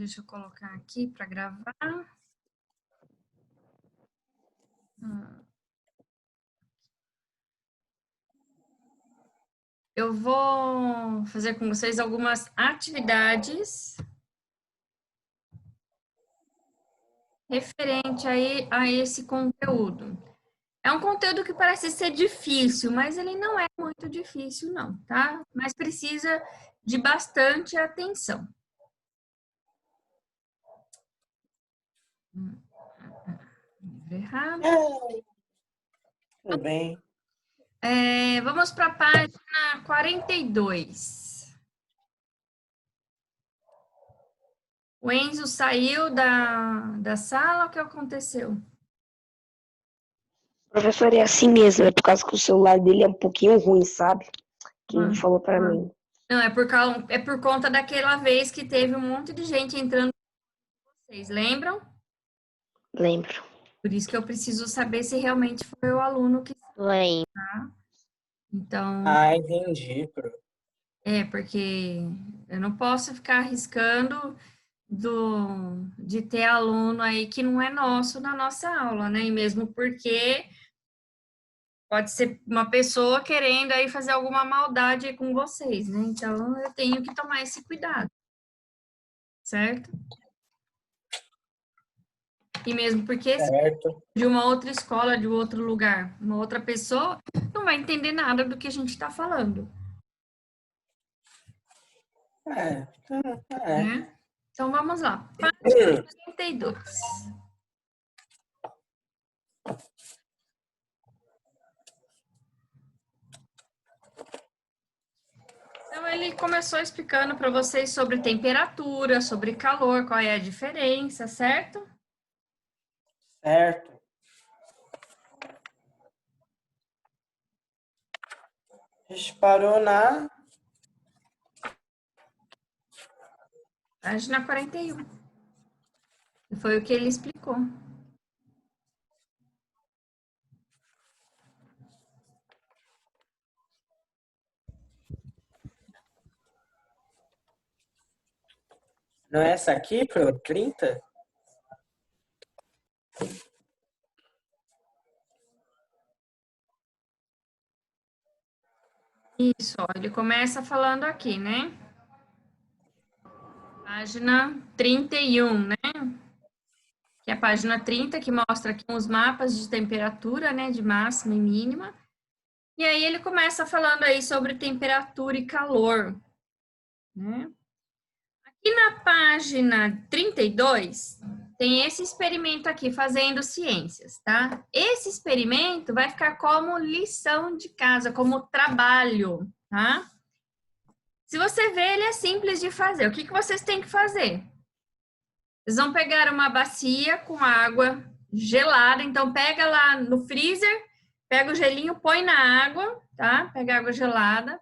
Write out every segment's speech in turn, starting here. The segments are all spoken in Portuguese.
Deixa eu colocar aqui para gravar. Eu vou fazer com vocês algumas atividades referente aí a esse conteúdo. É um conteúdo que parece ser difícil, mas ele não é muito difícil não, tá? Mas precisa de bastante atenção. Errado. Tudo bem. Vamos para a página 42. O Enzo saiu da sala, o que aconteceu? Professor, é assim mesmo, é por causa que o celular dele é um pouquinho ruim, sabe? Quem falou pra mim. Não, é por conta daquela vez que teve um monte de gente entrando com vocês, lembram? Lembro. Por isso que eu preciso saber se realmente foi o aluno que... Lembro. Tá? Então... Entendi, Pro. Porque eu não posso ficar arriscando de ter aluno aí que não é nosso na nossa aula, né? E mesmo porque pode ser uma pessoa querendo aí fazer alguma maldade aí com vocês, né? Então, eu tenho que tomar esse cuidado, certo? E mesmo porque de uma outra escola, de outro lugar, uma outra pessoa, não vai entender nada do que a gente está falando. Né? Então, vamos lá. Página 32. Então, ele começou explicando para vocês sobre temperatura, sobre calor, qual é a diferença, certo? Certo. A gente parou na... Página 41. Foi o que ele explicou. Não é essa aqui, Pro? 30? Isso, ó, ele começa falando aqui, né? Página 31, né? Que é a página 30, que mostra aqui os mapas de temperatura, né? De máxima e mínima. E aí ele começa falando aí sobre temperatura e calor, né? Aqui na página 32, tem esse experimento aqui, fazendo ciências, tá? Esse experimento vai ficar como lição de casa, como trabalho, tá? Se você ver, ele é simples de fazer. O que vocês têm que fazer? Vocês vão pegar uma bacia com água gelada, então pega lá no freezer, pega o gelinho, põe na água, tá? Pega água gelada.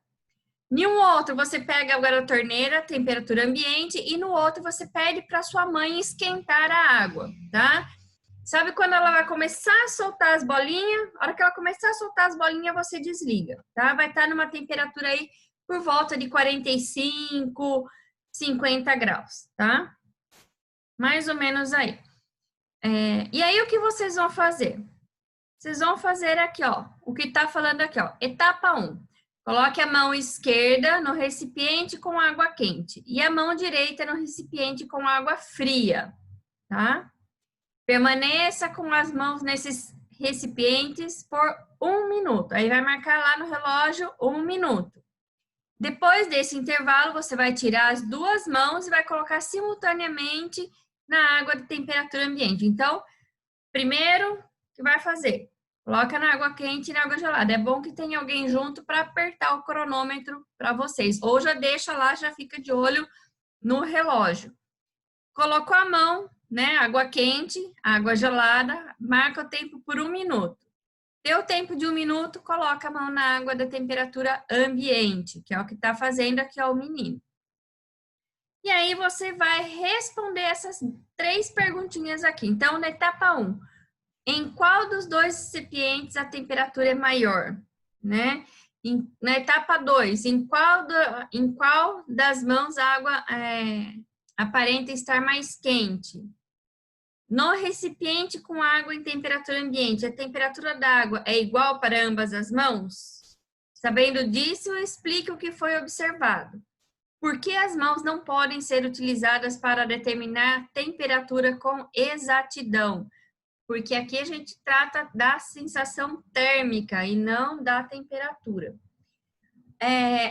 Em um outro, você pega agora a torneira, temperatura ambiente, e no outro você pede para sua mãe esquentar a água, tá? Sabe quando ela vai começar a soltar as bolinhas? A hora que ela começar a soltar as bolinhas, você desliga, tá? Vai estar numa temperatura aí por volta de 45, 50 graus, tá? Mais ou menos aí. E aí, o que vocês vão fazer? Vocês vão fazer aqui, ó, o que tá falando aqui, ó, etapa 1. Coloque a mão esquerda no recipiente com água quente e a mão direita no recipiente com água fria, tá? Permaneça com as mãos nesses recipientes por 1 minuto. Aí vai marcar lá no relógio 1 minuto. Depois desse intervalo, você vai tirar as duas mãos e vai colocar simultaneamente na água de temperatura ambiente. Então, primeiro, o que vai fazer? Coloca na água quente e na água gelada. É bom que tenha alguém junto para apertar o cronômetro para vocês. Ou já deixa lá, já fica de olho no relógio. Colocou a mão, né? Água quente, água gelada, marca o tempo por 1 minuto. Deu tempo de 1 minuto, coloca a mão na água da temperatura ambiente, que é o que está fazendo aqui ó, o menino. E aí você vai responder essas 3 perguntinhas aqui. Então, na etapa 1, em qual dos dois recipientes a temperatura é maior, né? Na etapa 2, em qual das mãos a água aparenta estar mais quente. No recipiente com água em temperatura ambiente, a temperatura da água é igual para ambas as mãos? Sabendo disso, explique o que foi observado. Por que as mãos não podem ser utilizadas para determinar temperatura com exatidão? Porque aqui a gente trata da sensação térmica e não da temperatura.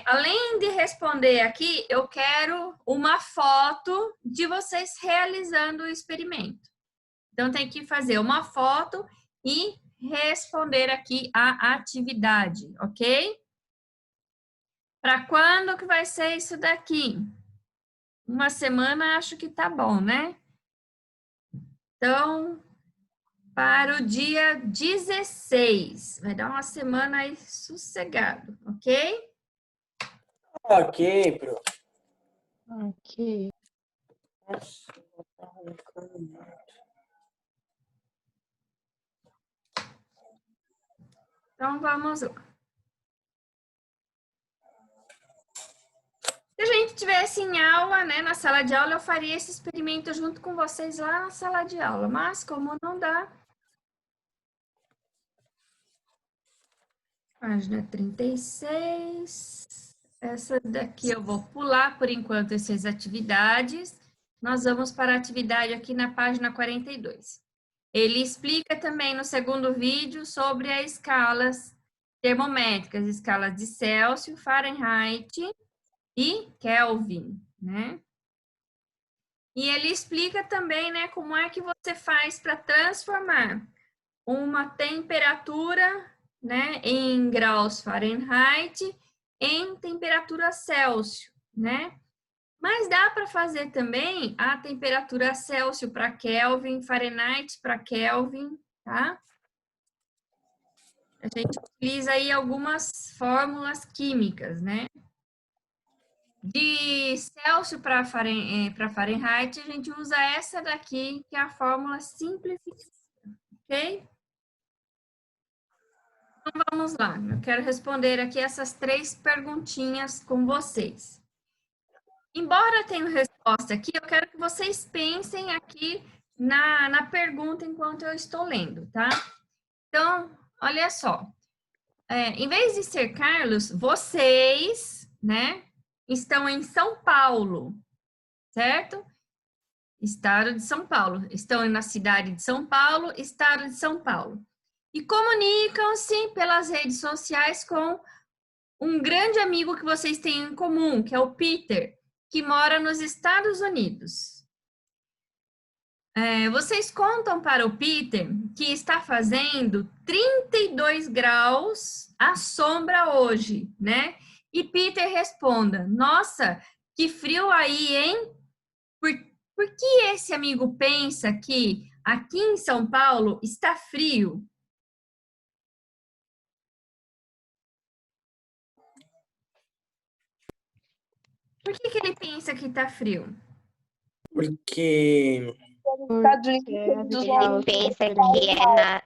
Além de responder aqui, eu quero uma foto de vocês realizando o experimento. Então, tem que fazer uma foto e responder aqui a atividade, ok? Para quando que vai ser isso daqui? Uma semana, acho que tá bom, né? Então, para o dia 16. Vai dar uma semana aí sossegado, ok? Ok, Pro. Ok. Nossa, tá roncando muito. Então, vamos lá. Se a gente tivesse em aula, né, na sala de aula, eu faria esse experimento junto com vocês lá na sala de aula. Mas, como não dá... Página 36. Essa daqui eu vou pular, por enquanto, essas atividades. Nós vamos para a atividade aqui na página 42. Ele explica também no segundo vídeo sobre as escalas termométricas, escalas de Celsius, Fahrenheit e Kelvin, né? E ele explica também, né, como é que você faz para transformar uma temperatura, né, em graus Fahrenheit em temperatura Celsius, né? Mas dá para fazer também a temperatura Celsius para Kelvin, Fahrenheit para Kelvin, tá? A gente utiliza aí algumas fórmulas químicas, né? De Celsius para Fahrenheit, a gente usa essa daqui, que é a fórmula simplificada, ok? Então, vamos lá. Eu quero responder aqui essas 3 perguntinhas com vocês. Embora eu tenha resposta aqui, eu quero que vocês pensem aqui na pergunta enquanto eu estou lendo, tá? Então, olha só. Em vez de ser Carlos, vocês, né, estão em São Paulo, certo? Estado de São Paulo. Estão na cidade de São Paulo, estado de São Paulo. E comunicam-se pelas redes sociais com um grande amigo que vocês têm em comum, que é o Peter, que mora nos Estados Unidos. Vocês contam para o Peter que está fazendo 32 graus à sombra hoje, né? E Peter responda: nossa, que frio aí, hein? Por que esse amigo pensa que aqui em São Paulo está frio? Por que ele pensa que está frio? Porque Estados Unidos, Ele pensa que é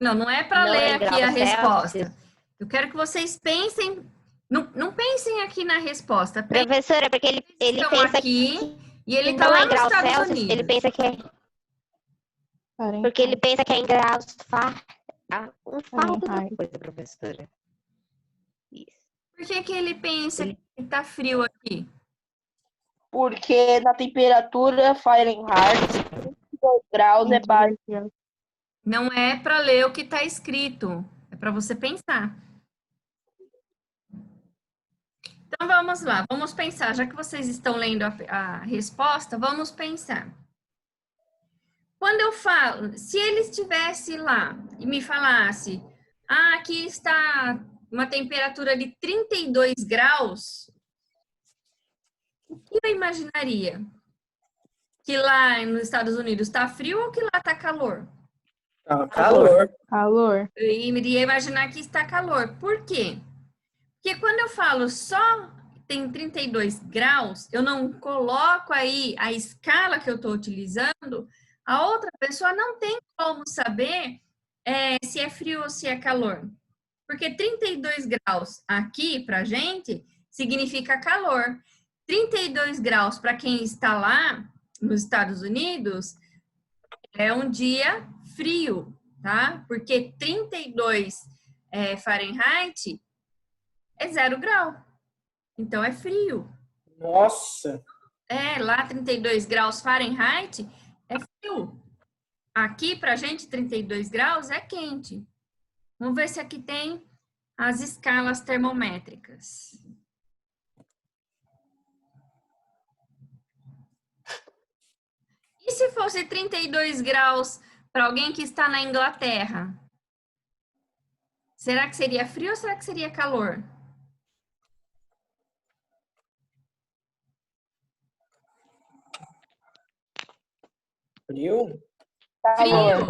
na... Não é para Não ler é aqui grau a Celsius. resposta. Eu quero que vocês pensem, não pensem aqui na resposta. Pensem, Professora, porque ele estão pensa aqui e ele que está não lá é nos grau Estados Celsius, Unidos. ele pensa que é... Porque ele pensa que é em graus Fahrenheit. coisa, professora. Isso. Por que ele pensa que está frio aqui? Porque na temperatura Fahrenheit, 32 graus é baixo. Não é para ler o que está escrito, é para você pensar. Então, vamos lá, vamos pensar. Já que vocês estão lendo a resposta, vamos pensar. Quando eu falo, se ele estivesse lá e me falasse, aqui está uma temperatura de 32 graus, o que eu imaginaria? Que lá nos Estados Unidos está frio ou que lá está calor? tá calor. Calor. Eu iria imaginar que está calor. Por quê? Porque quando eu falo só tem 32 graus, eu não coloco aí a escala que eu estou utilizando, a outra pessoa não tem como saber se é frio ou se é calor. Porque 32 graus aqui pra gente significa calor. 32 graus para quem está lá nos Estados Unidos é um dia frio, tá? Porque 32 Fahrenheit é 0 grau. Então é frio. Nossa, Lá 32 graus Fahrenheit é frio. Aqui pra gente 32 graus é quente. Vamos ver se aqui tem as escalas termométricas. E se fosse 32 graus para alguém que está na Inglaterra? Será que seria frio ou será que seria calor? frio? Frio.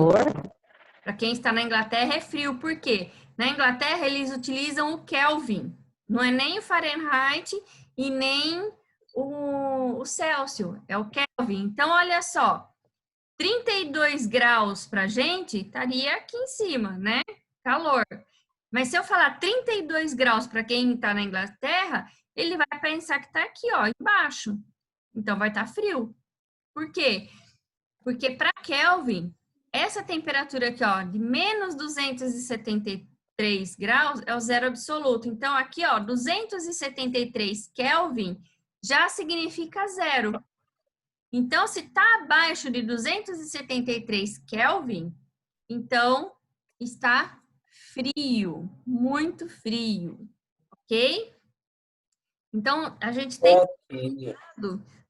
Para quem está na Inglaterra é frio, por quê? Na Inglaterra eles utilizam o Kelvin, não é nem o Fahrenheit e nem o Celsius, é o Kelvin. Então, olha só, 32 graus para a gente estaria aqui em cima, né? Calor. Mas se eu falar 32 graus para quem está na Inglaterra, ele vai pensar que está aqui, ó, embaixo. Então, vai estar frio. Por quê? Porque para Kelvin, essa temperatura aqui, ó, de menos 273 graus é o zero absoluto. Então, aqui, ó, 273 Kelvin já significa zero. Então, se está abaixo de 273 Kelvin, então está frio, muito frio, ok? Então, a gente tem Ok.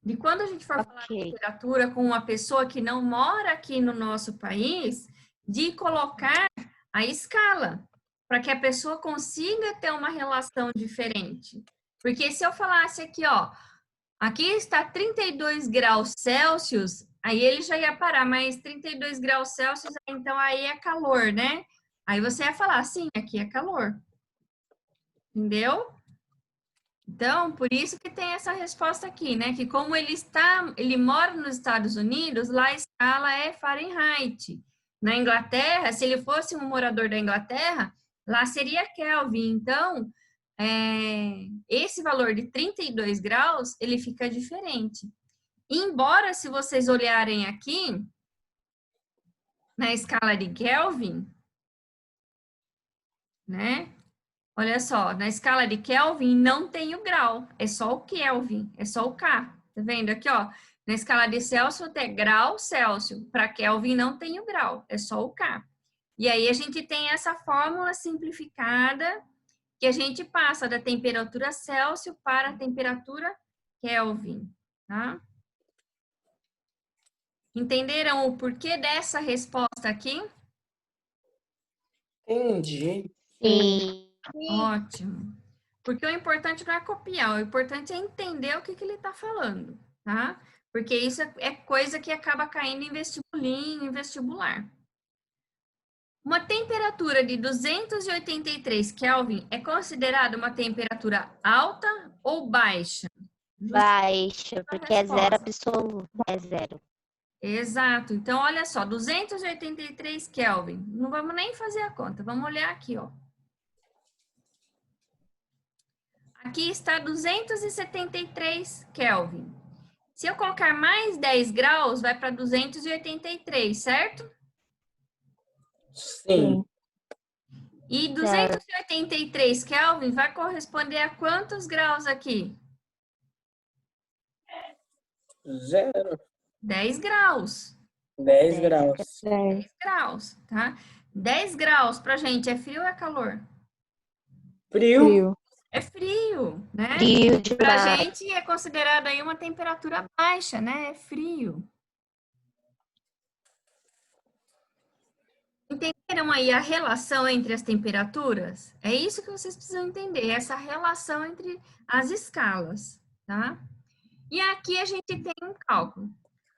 de quando a gente for falar de temperatura com uma pessoa que não mora aqui no nosso país, de colocar a escala, para que a pessoa consiga ter uma relação diferente. Porque se eu falasse aqui, ó, aqui está 32 graus Celsius, aí ele já ia parar, mas 32 graus Celsius, então aí é calor, né? Aí você ia falar, sim, aqui é calor. Entendeu? Então, por isso que tem essa resposta aqui, né? Que como ele mora nos Estados Unidos, lá a escala é Fahrenheit. Na Inglaterra, se ele fosse um morador da Inglaterra, lá seria Kelvin. Então, esse valor de 32 graus, ele fica diferente. Embora, se vocês olharem aqui, na escala de Kelvin, né? Olha só, na escala de Kelvin não tem o grau, é só o Kelvin, é só o K. Tá vendo aqui, ó? Na escala de Celsius tem grau Celsius, para Kelvin não tem o grau, é só o K. E aí a gente tem essa fórmula simplificada que a gente passa da temperatura Celsius para a temperatura Kelvin, tá? Entenderam o porquê dessa resposta aqui? Entendi. Sim. Ótimo. Porque o importante não é copiar, o importante é entender o que ele está falando, tá? Porque isso é coisa que acaba caindo em vestibulinho, em vestibular. Uma temperatura de 283 Kelvin é considerada uma temperatura alta ou baixa? Baixa, porque é zero Resposta. absoluto. É zero. Exato. Então, olha só, 283 Kelvin. Não vamos nem fazer a conta, vamos olhar aqui, ó. Aqui está 273 Kelvin. Se eu colocar mais 10 graus, vai para 283, certo? Sim. E 283 Kelvin vai corresponder a quantos graus aqui? 0. 10 graus. 10 graus. 10 graus, tá? 10 graus pra gente é frio ou é calor? Frio. Frio. É frio, né? Frio Pra demais. gente é considerado aí uma temperatura baixa, né? É frio. Entenderam aí a relação entre as temperaturas? É isso que vocês precisam entender, essa relação entre as escalas, tá? E aqui a gente tem um cálculo.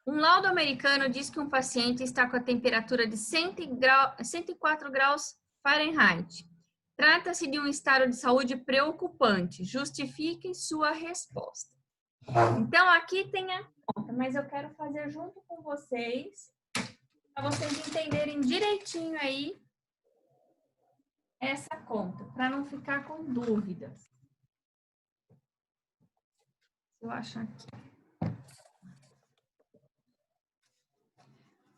Um laudo americano diz que um paciente está com a temperatura de 104 graus Fahrenheit. Trata-se de um estado de saúde preocupante. Justifique sua resposta. Então, aqui tem a conta, mas eu quero fazer junto com vocês, para vocês entenderem direitinho aí essa conta, para não ficar com dúvidas. eu achar aqui.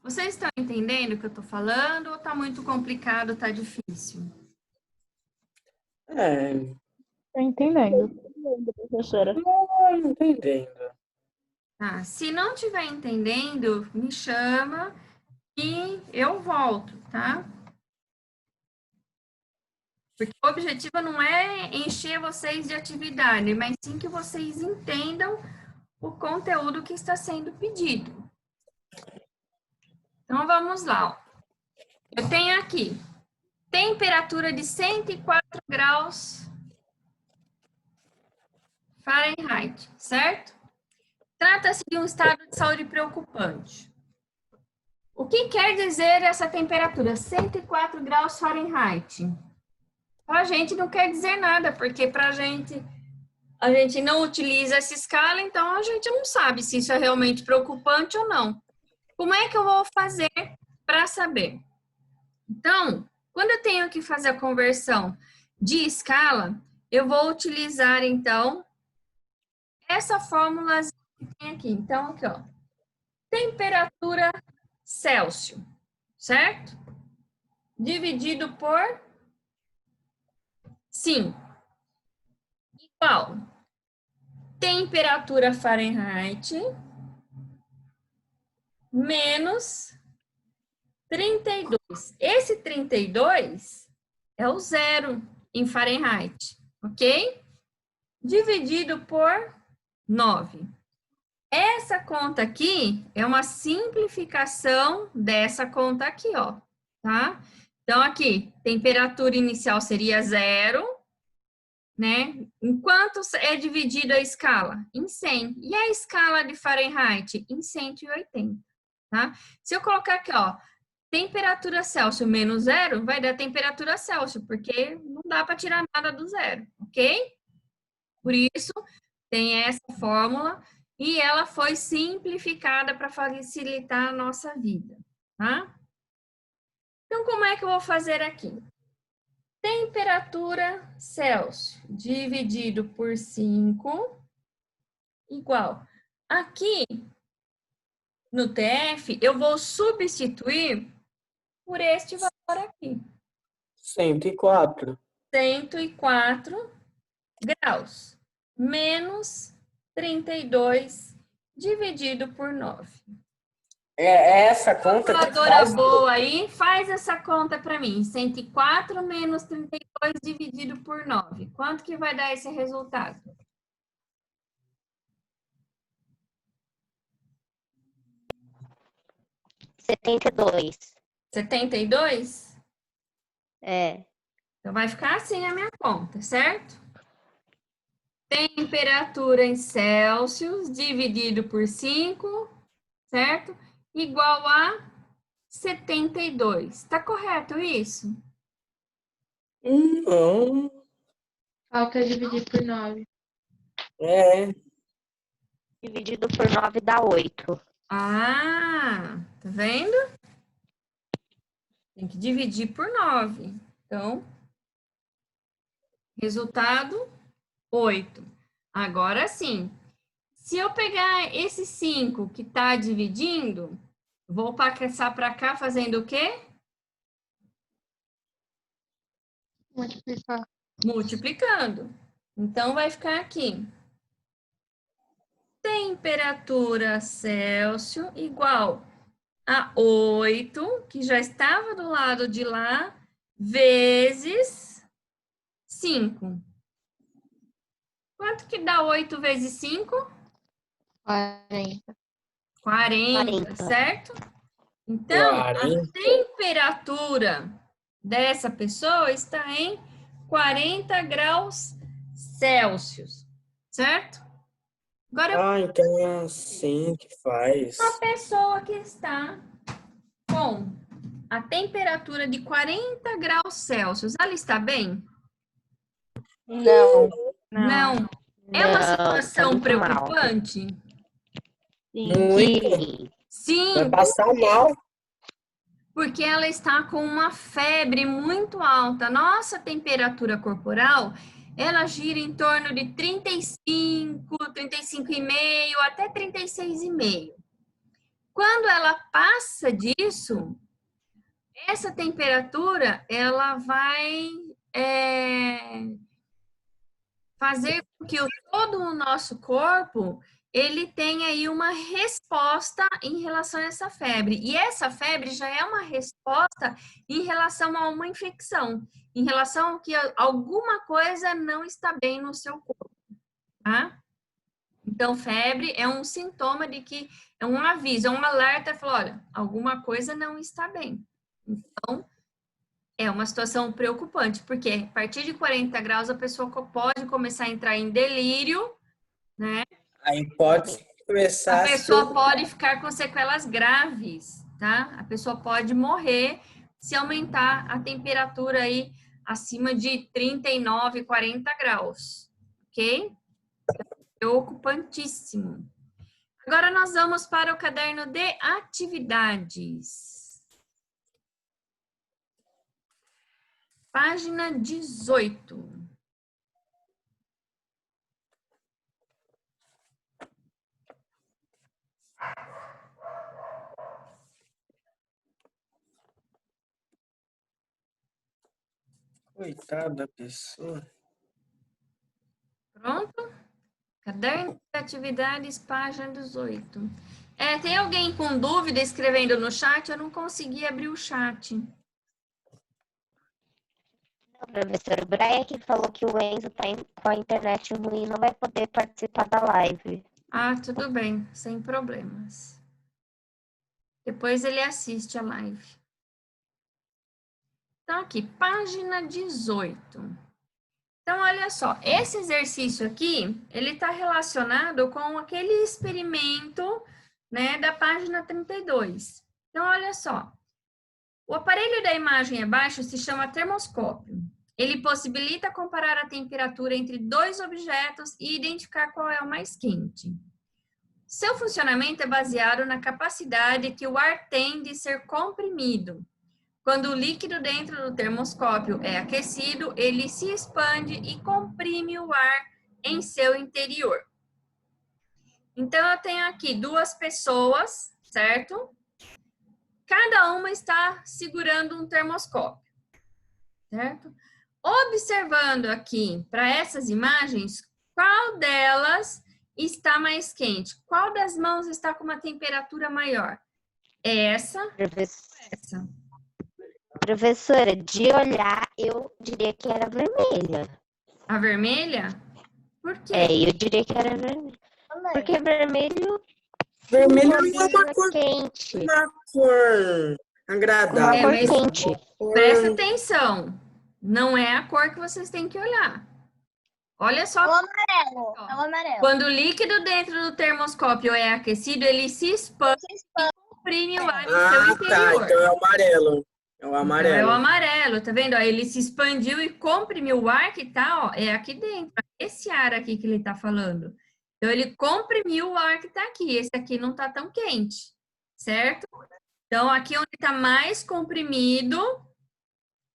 Vocês estão entendendo o que eu estou falando ou está muito complicado, está difícil? Tô entendendo. Professora. Não entendendo. Tá, se não estiver entendendo, me chama e eu volto, tá? Porque o objetivo não é encher vocês de atividade, mas sim que vocês entendam o conteúdo que está sendo pedido. Então, vamos lá. Ó. Eu tenho aqui temperatura de 104 graus Fahrenheit, certo? Trata-se de um estado de saúde preocupante. O que quer dizer essa temperatura? 104 graus Fahrenheit. Para a gente não quer dizer nada, porque a gente não utiliza essa escala, então a gente não sabe se isso é realmente preocupante ou não. Como é que eu vou fazer para saber? Então, quando eu tenho que fazer a conversão de escala, eu vou utilizar, então, essa fórmula que tem aqui. Então, aqui, ó. Temperatura Celsius, certo? Dividido por 5. Igual. Temperatura Fahrenheit menos 32. Esse 32 é o zero em Fahrenheit, ok? Dividido por 9. Essa conta aqui é uma simplificação dessa conta aqui, ó, tá? Então, aqui, temperatura inicial seria 0, né? Em quanto é dividida a escala? Em 100. E a escala de Fahrenheit? Em 180, tá? Se eu colocar aqui, ó, temperatura Celsius menos 0, vai dar temperatura Celsius, porque não dá para tirar nada do zero, ok? Por isso, tem essa fórmula e ela foi simplificada para facilitar a nossa vida, tá? Então, como é que eu vou fazer aqui? Temperatura Celsius dividido por 5 igual. Aqui, no TF, eu vou substituir por este valor aqui. 104. 104 graus menos 32 dividido por 9. Essa conta que Calculadora faz... boa aí, faz essa conta para mim. 104 menos 32 dividido por 9. Quanto que vai dar esse resultado? 72. 72? É. Então, vai ficar assim a minha conta, certo? Temperatura em Celsius dividido por 5, certo? Igual a 72. Tá correto isso? Não. Falta dividir por 9. Dividido por 9 dá 8. Ah, tá vendo? Tem que dividir por 9. Então, resultado 8. Agora sim, se eu pegar esse 5 que está dividindo, vou passar para cá fazendo o quê? Multiplicar. Multiplicando. Então, vai ficar aqui. Temperatura Celsius igual a 8, que já estava do lado de lá, vezes 5. Quanto que dá 8 vezes 5? 40. 40, certo? Então, a 40. temperatura dessa pessoa está em 40 graus Celsius, certo? Agora, Então é assim que faz. uma pessoa que está com a temperatura de 40 graus Celsius, ela está bem? Não. Não. É uma Não, situação tá muito mal. preocupante? Muito. Sim, Vai passar mal. porque ela está com uma febre muito alta. Nossa temperatura corporal ela gira em torno de 35, 35,5 até 36,5. Quando ela passa disso, essa temperatura, ela vai fazer com que todo o nosso corpo, ele tenha aí uma resposta em relação a essa febre. E essa febre já é uma resposta em relação a uma infecção, em relação a que alguma coisa não está bem no seu corpo, tá? Então, febre é um sintoma de que, é um aviso, é um alerta, fala, olha, alguma coisa não está bem. Então, é uma situação preocupante, porque a partir de 40 graus a pessoa pode começar a entrar em delírio, né? Aí pode começar A pessoa pode ficar com sequelas graves, tá? A pessoa pode morrer se aumentar a temperatura aí acima de 39, 40 graus, ok? Preocupantíssimo. Agora nós vamos para o caderno de atividades. Página 18. Coitada da pessoa. Pronto? Caderno de atividades, página 18. Tem alguém com dúvida escrevendo no chat? Eu não consegui abrir o chat. Professor, o Brian que falou que o Enzo tá com a internet ruim, não vai poder participar da live. Ah, tudo bem, sem problemas. Depois ele assiste a live. Então, aqui, página 18. Então, olha só, esse exercício aqui, ele está relacionado com aquele experimento, né, da página 32. Então, olha só. O aparelho da imagem abaixo se chama termoscópio. Ele possibilita comparar a temperatura entre dois objetos e identificar qual é o mais quente. Seu funcionamento é baseado na capacidade que o ar tem de ser comprimido. Quando o líquido dentro do termoscópio é aquecido, ele se expande e comprime o ar em seu interior. Então, eu tenho aqui duas pessoas, certo? Cada uma está segurando um termoscópio, certo? Observando aqui para essas imagens, qual delas está mais quente? Qual das mãos está com uma temperatura maior? Essa ou essa? Professora, de olhar, eu diria que era vermelha. A vermelha? Por quê? Eu diria que era vermelha. Porque vermelho Vermelho é uma cor, quente. uma cor agradável. Uma cor quente. Presta atenção. Não é a cor que vocês têm que olhar. Olha só. É o amarelo. É o amarelo. Quando o líquido dentro do termoscópio é aquecido, ele se expande e comprime o ar em seu interior. Tá, então é o amarelo. É o amarelo. Então, é o amarelo, tá vendo? Ó, ele se expandiu e comprimiu o ar que tá, ó, é aqui dentro. Esse ar aqui que ele tá falando. Então, ele comprimiu o ar que tá aqui. Esse aqui não tá tão quente, certo? Então, aqui onde tá mais comprimido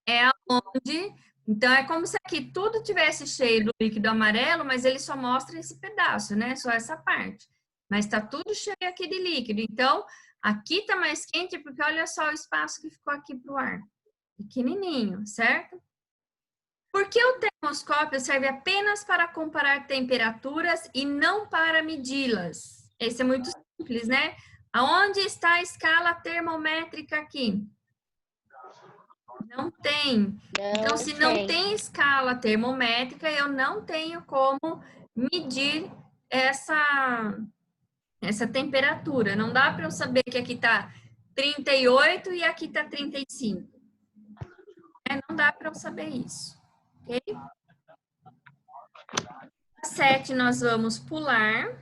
é onde... Então, é como se aqui tudo tivesse cheio do líquido amarelo, mas ele só mostra esse pedaço, né? Só essa parte. Mas tá tudo cheio aqui de líquido. Então, aqui tá mais quente porque olha só o espaço que ficou aqui pro ar. Pequenininho, certo? Porque o termoscópio serve apenas para comparar temperaturas e não para medi-las. Esse é muito simples, né? Aonde está a escala termométrica aqui? Não tem. Então, se não tem escala termométrica, eu não tenho como medir essa temperatura. Não dá para eu saber que aqui está 38 e aqui está 35. Não dá para eu saber isso. Ok? A 7 nós vamos pular.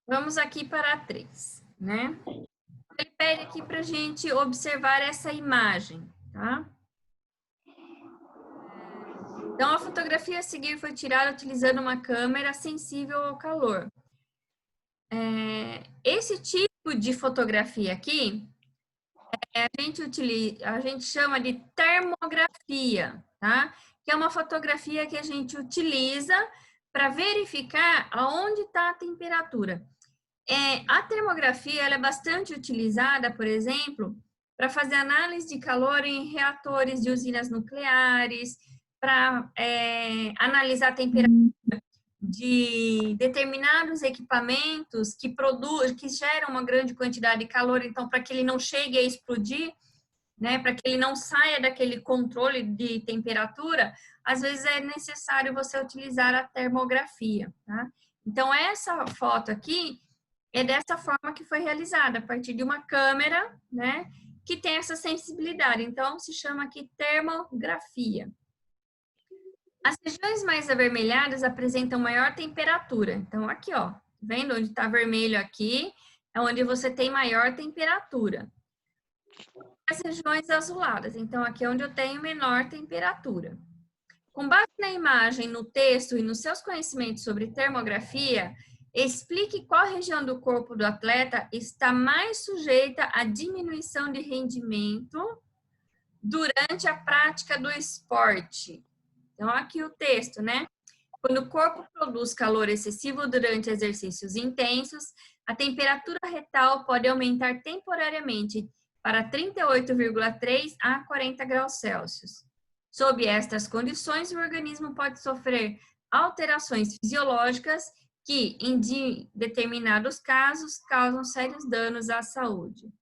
Vamos aqui para a 3, né? Ele pede aqui para a gente observar essa imagem, tá? Então, a fotografia a seguir foi tirada utilizando uma câmera sensível ao calor. Esse tipo de fotografia aqui a gente chama de termografia, tá? Que é uma fotografia que a gente utiliza para verificar aonde está a temperatura. A termografia ela é bastante utilizada, por exemplo, para fazer análise de calor em reatores de usinas nucleares, para analisar a temperatura de determinados equipamentos que geram uma grande quantidade de calor, então para que ele não chegue a explodir, né, para que ele não saia daquele controle de temperatura, às vezes é necessário você utilizar a termografia, tá? Então essa foto aqui é dessa forma que foi realizada, a partir de uma câmera, né, que tem essa sensibilidade. Então se chama aqui termografia. As regiões mais avermelhadas apresentam maior temperatura. Então, aqui, ó, vendo onde está vermelho aqui, é onde você tem maior temperatura. As regiões azuladas, então, aqui é onde eu tenho menor temperatura. Com base na imagem, no texto e nos seus conhecimentos sobre termografia, explique qual região do corpo do atleta está mais sujeita à diminuição de rendimento durante a prática do esporte. Então, aqui o texto, né? Quando o corpo produz calor excessivo durante exercícios intensos, a temperatura retal pode aumentar temporariamente para 38,3 a 40 graus Celsius. Sob estas condições, o organismo pode sofrer alterações fisiológicas que, em determinados casos, causam sérios danos à saúde.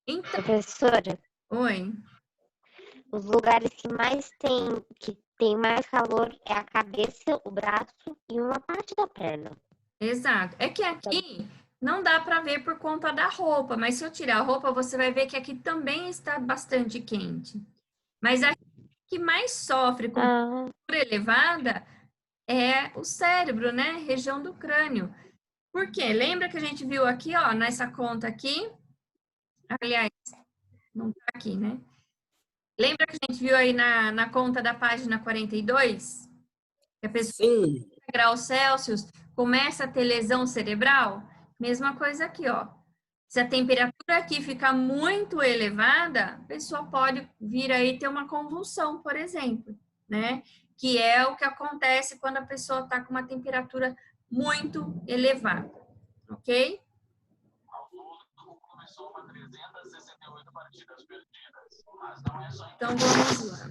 Então, Professora, oi. os lugares que tem mais calor é a cabeça, o braço e uma parte da perna. Exato. É que aqui não dá para ver por conta da roupa, mas se eu tirar a roupa, você vai ver que aqui também está bastante quente. Mas a que mais sofre com temperatura elevada é o cérebro, né? Região do crânio. Por quê? Lembra que a gente viu aqui, ó, nessa conta aqui? Aliás, não tá aqui, né? Lembra que a gente viu aí na conta da página 42? Que a pessoa Sim. 30 graus Celsius começa a ter lesão cerebral? Mesma coisa aqui, ó. Se a temperatura aqui ficar muito elevada, a pessoa pode vir aí ter uma convulsão, por exemplo, né? Que é o que acontece quando a pessoa está com uma temperatura muito elevada, ok? Então, vamos lá.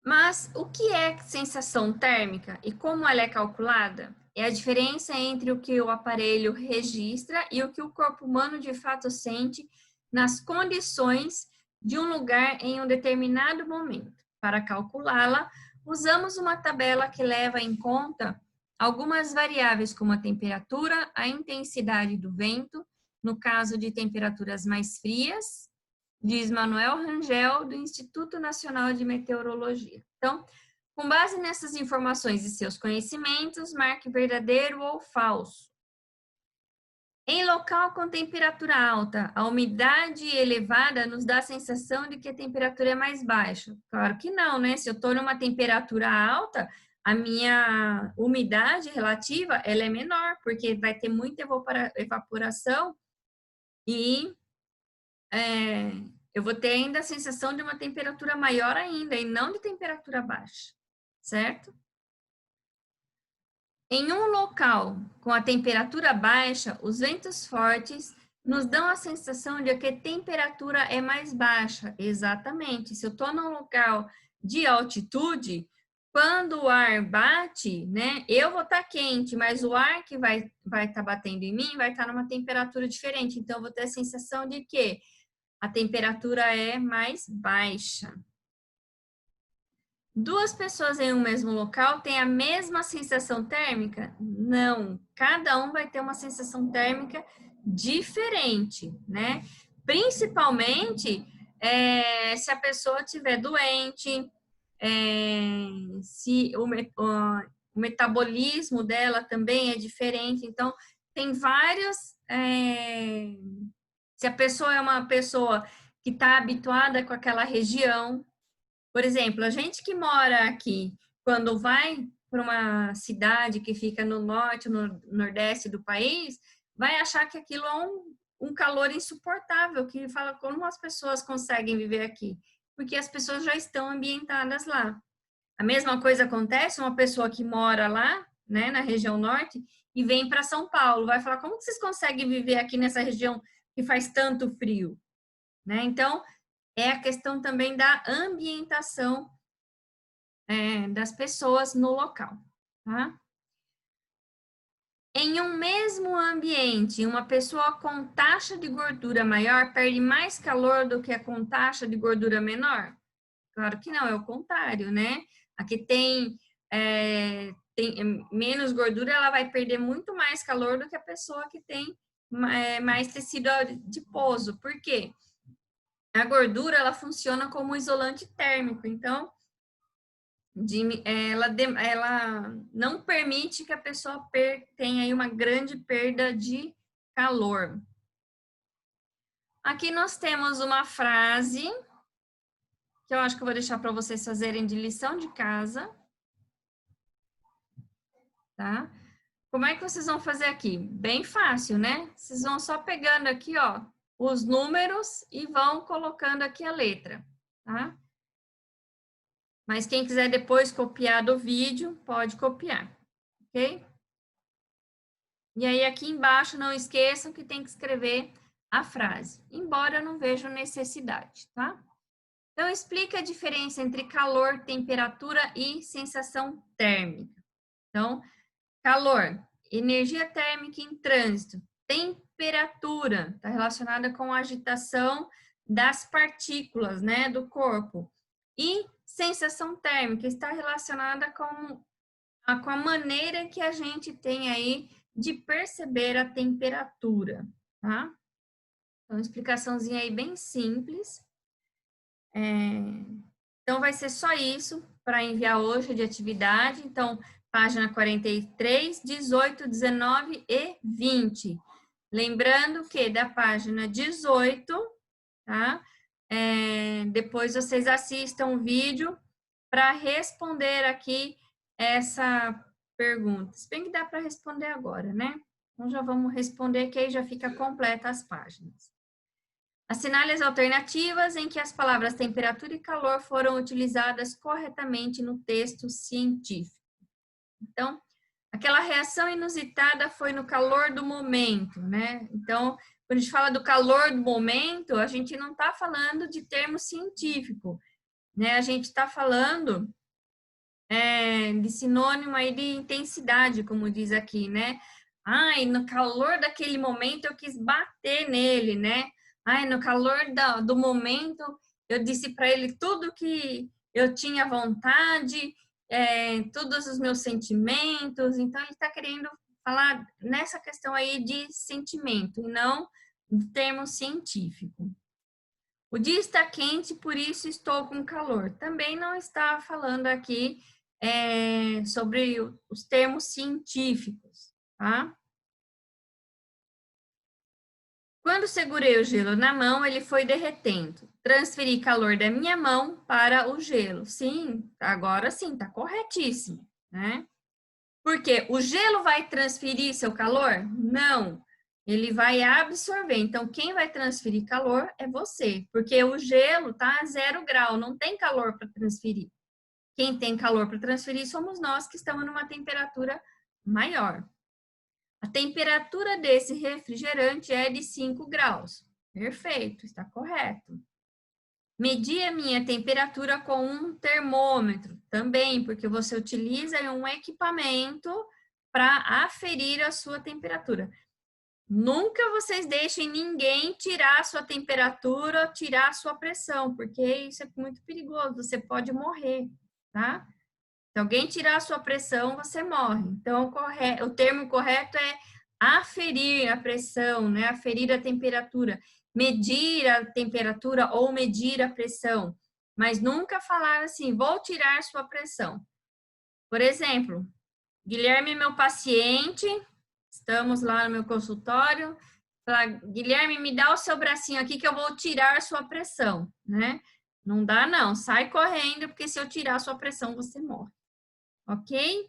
Mas o que é sensação térmica e como ela é calculada? É a diferença entre o que o aparelho registra e o que o corpo humano de fato sente nas condições de um lugar em um determinado momento. Para calculá-la, usamos uma tabela que leva em conta algumas variáveis como a temperatura, a intensidade do vento, no caso de temperaturas mais frias, diz Manuel Rangel, do Instituto Nacional de Meteorologia. Então, com base nessas informações e seus conhecimentos, marque verdadeiro ou falso. Em local com temperatura alta, a umidade elevada nos dá a sensação de que a temperatura é mais baixa. Claro que não, né? Se eu estou numa temperatura alta, a minha umidade relativa ela é menor, porque vai ter muita evaporação e eu vou ter ainda a sensação de uma temperatura maior ainda, e não de temperatura baixa, certo? Em um local com a temperatura baixa, os ventos fortes nos dão a sensação de que a temperatura é mais baixa. Exatamente. Se eu estou num local de altitude, quando o ar bate, né, eu vou estar quente, mas o ar que vai estar batendo em mim vai estar numa temperatura diferente. Então, eu vou ter a sensação de que a temperatura é mais baixa. Duas pessoas em um mesmo local têm a mesma sensação térmica? Não. Cada um vai ter uma sensação térmica diferente, né? Principalmente se a pessoa estiver doente, se o metabolismo dela também é diferente. Então, tem vários... se a pessoa é uma pessoa que está habituada com aquela região, por exemplo, a gente que mora aqui, quando vai para uma cidade que fica no norte, no nordeste do país, vai achar que aquilo é um calor insuportável, que fala como as pessoas conseguem viver aqui, porque as pessoas já estão ambientadas lá. A mesma coisa acontece uma pessoa que mora lá, né, na região norte, e vem para São Paulo, vai falar, como que vocês conseguem viver aqui nessa região que faz tanto frio? Né? Então, é a questão também da ambientação das pessoas no local, tá? Em um mesmo ambiente, uma pessoa com taxa de gordura maior perde mais calor do que a com taxa de gordura menor? Claro que não, é o contrário, né? A que tem menos gordura, ela vai perder muito mais calor do que a pessoa que tem mais tecido adiposo. Por quê? A gordura, ela funciona como isolante térmico, então ela não permite que a pessoa tenha aí uma grande perda de calor. Aqui nós temos uma frase que eu acho que eu vou deixar para vocês fazerem de lição de casa. Tá? Como é que vocês vão fazer aqui? Bem fácil, né? Vocês vão só pegando aqui, ó, os números e vão colocando aqui a letra, tá? Mas quem quiser depois copiar do vídeo, pode copiar, ok? E aí aqui embaixo, não esqueçam que tem que escrever a frase, embora eu não veja necessidade, tá? Então, explica a diferença entre calor, temperatura e sensação térmica. Então, calor, energia térmica em trânsito. Temperatura, está relacionada com a agitação das partículas, né, do corpo. E sensação térmica está relacionada com a maneira que a gente tem aí de perceber a temperatura, tá? Então, explicaçãozinha aí bem simples. Então, vai ser só isso para enviar hoje de atividade. Então, página 43, 18, 19 e 20. Lembrando que da página 18, tá? Depois vocês assistam o vídeo para responder aqui essa pergunta. Se bem que dá para responder agora, né? Então, já vamos responder, que aí já fica completa as páginas. Assinale as alternativas em que as palavras temperatura e calor foram utilizadas corretamente no texto científico. Então, aquela reação inusitada foi no calor do momento, né? Então, quando a gente fala do calor do momento, a gente não está falando de termo científico, né? A gente está falando de sinônimo aí de intensidade, como diz aqui, né? Ai, no calor daquele momento eu quis bater nele, né? Ai, no calor do momento eu disse para ele tudo que eu tinha vontade, todos os meus sentimentos. Então, ele está querendo falar nessa questão aí de sentimento, e não de termo científico. O dia está quente, por isso estou com calor. Também não está falando aqui sobre os termos científicos, tá? Quando segurei o gelo na mão, ele foi derretendo. Transferi calor da minha mão para o gelo. Sim, agora sim, tá corretíssimo, né? Porque o gelo vai transferir seu calor? Não, ele vai absorver. Então, quem vai transferir calor é você, porque o gelo tá a 0 grau, não tem calor para transferir. Quem tem calor para transferir somos nós, que estamos numa temperatura maior. A temperatura desse refrigerante é de 5 graus. Perfeito, está correto. Medi a minha temperatura com um termômetro. Também, porque você utiliza um equipamento para aferir a sua temperatura. Nunca vocês deixem ninguém tirar a sua temperatura ou tirar a sua pressão, porque isso é muito perigoso, você pode morrer, tá? Se alguém tirar a sua pressão, você morre. Então, o termo correto é aferir a pressão, né? Aferir a temperatura. Medir a temperatura ou medir a pressão. Mas nunca falar assim, vou tirar sua pressão. Por exemplo, Guilherme, meu paciente, estamos lá no meu consultório, fala, Guilherme, me dá o seu bracinho aqui que eu vou tirar sua pressão, né? Não dá não, sai correndo, porque se eu tirar sua pressão, você morre. Ok?